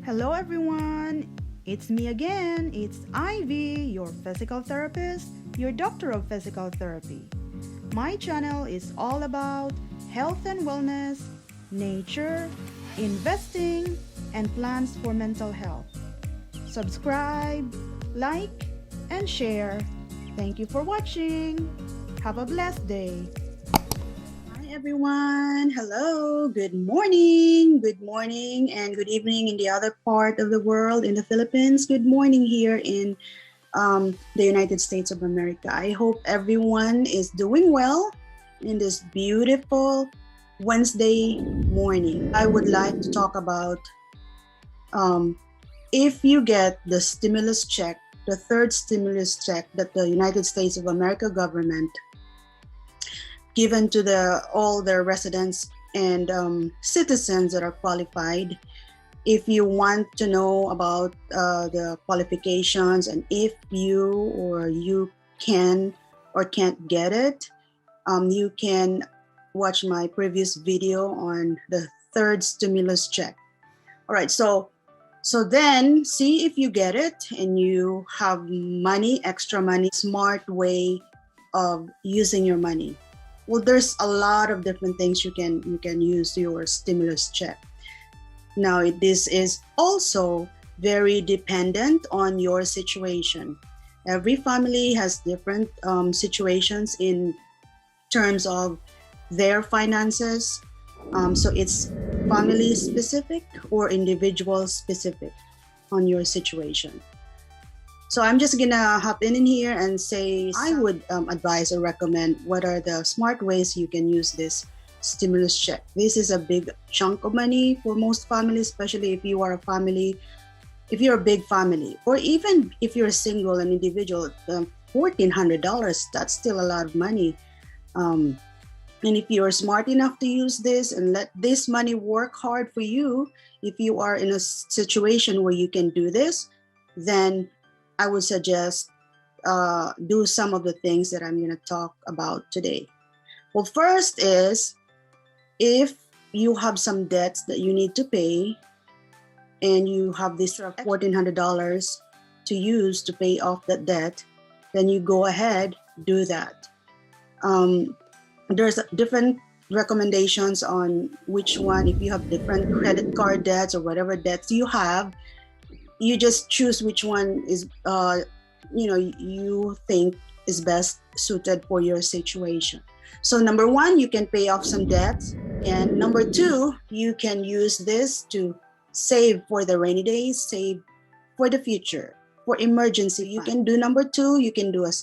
Hello everyone, it's me again. It's Ivy, your physical therapist, your doctor of physical therapy. My channel is all about health and wellness, nature, investing, and plans for mental health. Subscribe, like, and share. Thank you for watching. Have a blessed day. Hi everyone. Hello. Good morning, and good evening in the other part of the world in the Philippines. Good morning here in the United States of America. I hope everyone is doing well in this beautiful Wednesday morning. I would like to talk about if you get the stimulus check, the third stimulus check that the United States of America government given to all their residents and citizens that are qualified. If you want to know about the qualifications and if you can or can't get it, you can watch my previous video on the third stimulus check. All right, so then see if you get it and you have money, extra money, smart way of using your money. Well, there's a lot of different things you can use your stimulus check. Now, this is also very dependent on your situation. Every family has different situations in terms of their finances. So it's family specific or individual specific on your situation. So I'm just gonna hop in here and say I would advise or recommend what are the smart ways you can use this stimulus check. This is a big chunk of money for most families, especially if you are a family, if you're a big family, or even if you're single and individual. $1,400, that's still a lot of money. And if you're smart enough to use this and let this money work hard for you, if you are in a situation where you can do this, then I would suggest do some of the things that I'm going to talk about today. Well, first is if you have some debts that you need to pay and you have this $1,400 to use to pay off that debt, then you go ahead, do that. There's different recommendations on which one. If you have different credit card debts or whatever debts you have, you just choose which one is you think is best suited for your situation. So number one, you can pay off some debts, and number two, you can use this to save for the rainy days, save for the future, for emergency. You can do number two, you can do an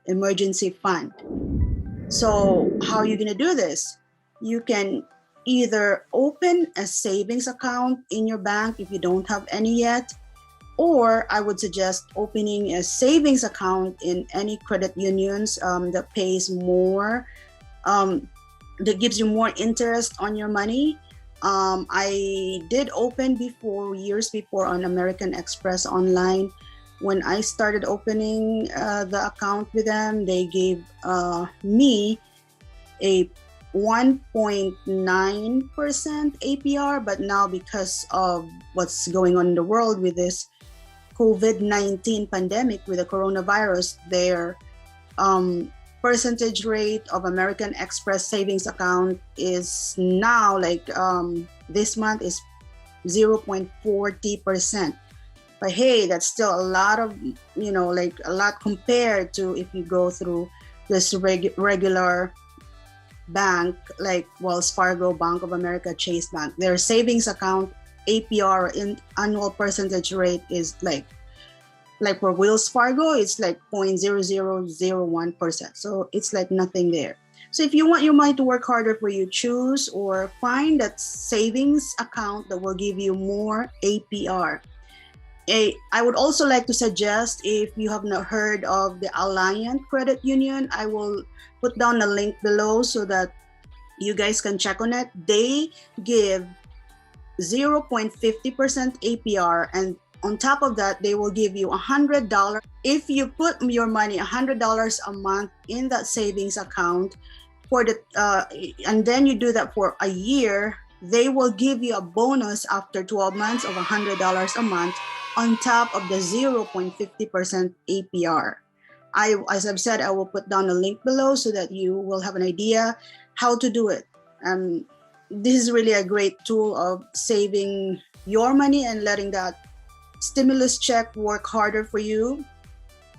emergency fund. So how are you going to do this? You can either open a savings account in your bank if you don't have any yet, or I would suggest opening a savings account in any credit unions that pays more, that gives you more interest on your money. I did open years before on American Express online. When I started opening the account with them, they gave me a 1.9% APR, but now because of what's going on in the world with this COVID-19 pandemic, with the coronavirus, their percentage rate of American Express savings account is now this month is 0.40%. But hey, that's still a lot of, a lot compared to if you go through this regular bank like Wells Fargo, Bank of America, Chase Bank. Their savings account APR in annual percentage rate is like for Wells Fargo, it's like 0.0001%. So it's like nothing there. So if you want your money to work harder for you, choose or find that savings account that will give you more APR. I would also like to suggest, if you have not heard of the Alliant Credit Union, I will put down a link below so that you guys can check on it. They give 0.50% APR, and on top of that, they will give you $100. If you put your money $100 a month in that savings account and then you do that for a year, they will give you a bonus after 12 months of $100 a month on top of the 0.50% APR. As I've said, I will put down a link below so that you will have an idea how to do it. This is really a great tool of saving your money and letting that stimulus check work harder for you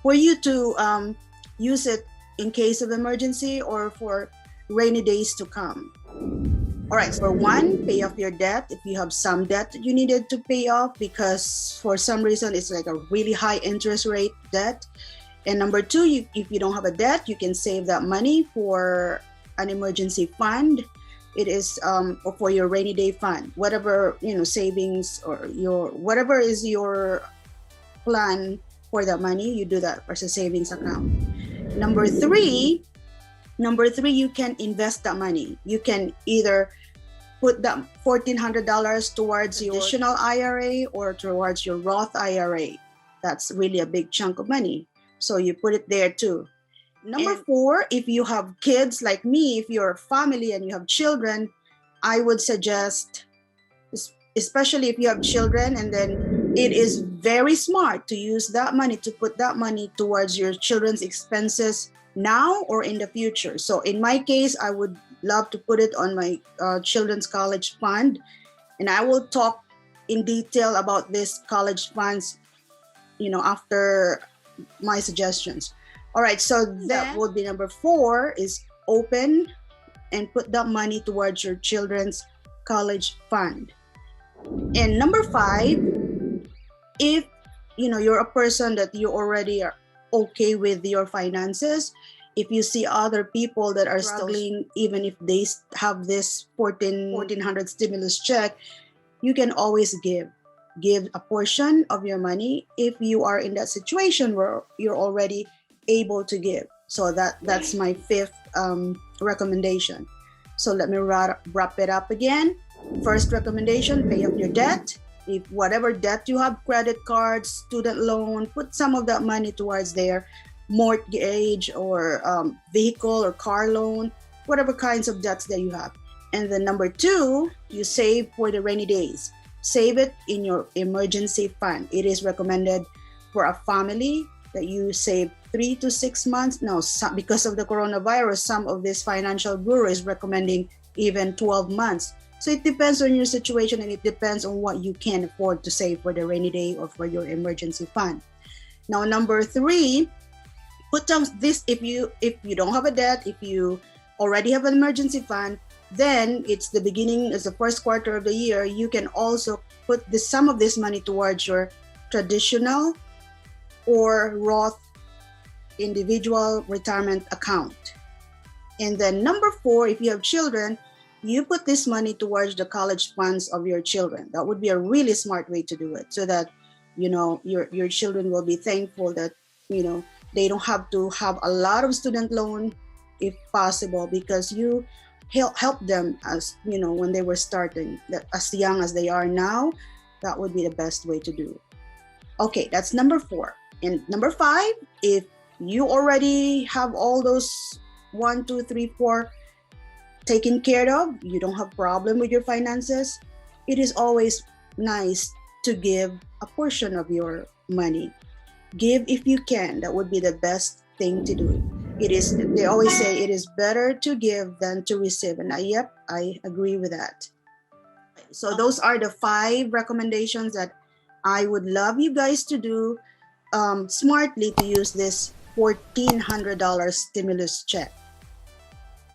to use it in case of emergency or for rainy days to come. All right, so for one, pay off your debt if you have some debt that you needed to pay off because for some reason it's like a really high interest rate debt. And number two, if you don't have a debt, you can save that money for an emergency fund. It is or for your rainy day fund, whatever, savings or whatever is your plan for that money, you do that as a savings account. Number three, you can invest that money. You can either put that $1,400 towards your traditional IRA or towards your Roth IRA. That's really a big chunk of money. So you put it there too. Number four, if you have kids like me, if you're a family and you have children, I would suggest, especially if you have children, and then it is very smart to use that money, to put that money towards your children's expenses now or in the future. So in my case, I would love to put it on my children's college fund. And I will talk in detail about this college funds, after my suggestions. All right, so that would be number four, is open and put that money towards your children's college fund. And number five, if you're a person that you already are okay with your finances, if you see other people that are struggling, even if they have this $1,400 stimulus check, you can always give a portion of your money if you are in that situation where you're already able to give. So that's my fifth recommendation. So let me wrap it up again. First recommendation, pay off your debt. If whatever debt you have, credit cards, student loan, put some of that money towards their mortgage or vehicle or car loan, whatever kinds of debts that you have. And then number two, you save for the rainy days. Save it in your emergency fund. It is recommended for a family that you save 3 to 6 months. Now, because of the coronavirus, some of this financial guru is recommending even 12 months. So it depends on your situation, and it depends on what you can afford to save for the rainy day or for your emergency fund. Now, number three, put down this, if you don't have a debt, if you already have an emergency fund, then it's the beginning, it's the first quarter of the year. You can also put some of this money towards your traditional or Roth individual retirement account. And then number four, if you have children, you put this money towards the college funds of your children. That would be a really smart way to do it, so that your children will be thankful that they don't have to have a lot of student loan if possible, because you help them as when they were starting, as young as they are now. That would be the best way to do it. Okay, that's number four. And number five, if you already have all those 1, 2, 3, 4 taken care of, you don't have problem with your finances, it is always nice to give a portion of your money. Give if you can. That would be the best thing to do. They always say it is better to give than to receive. And I agree with that. So those are the 5 recommendations that I would love you guys to do smartly to use this $1,400 stimulus check.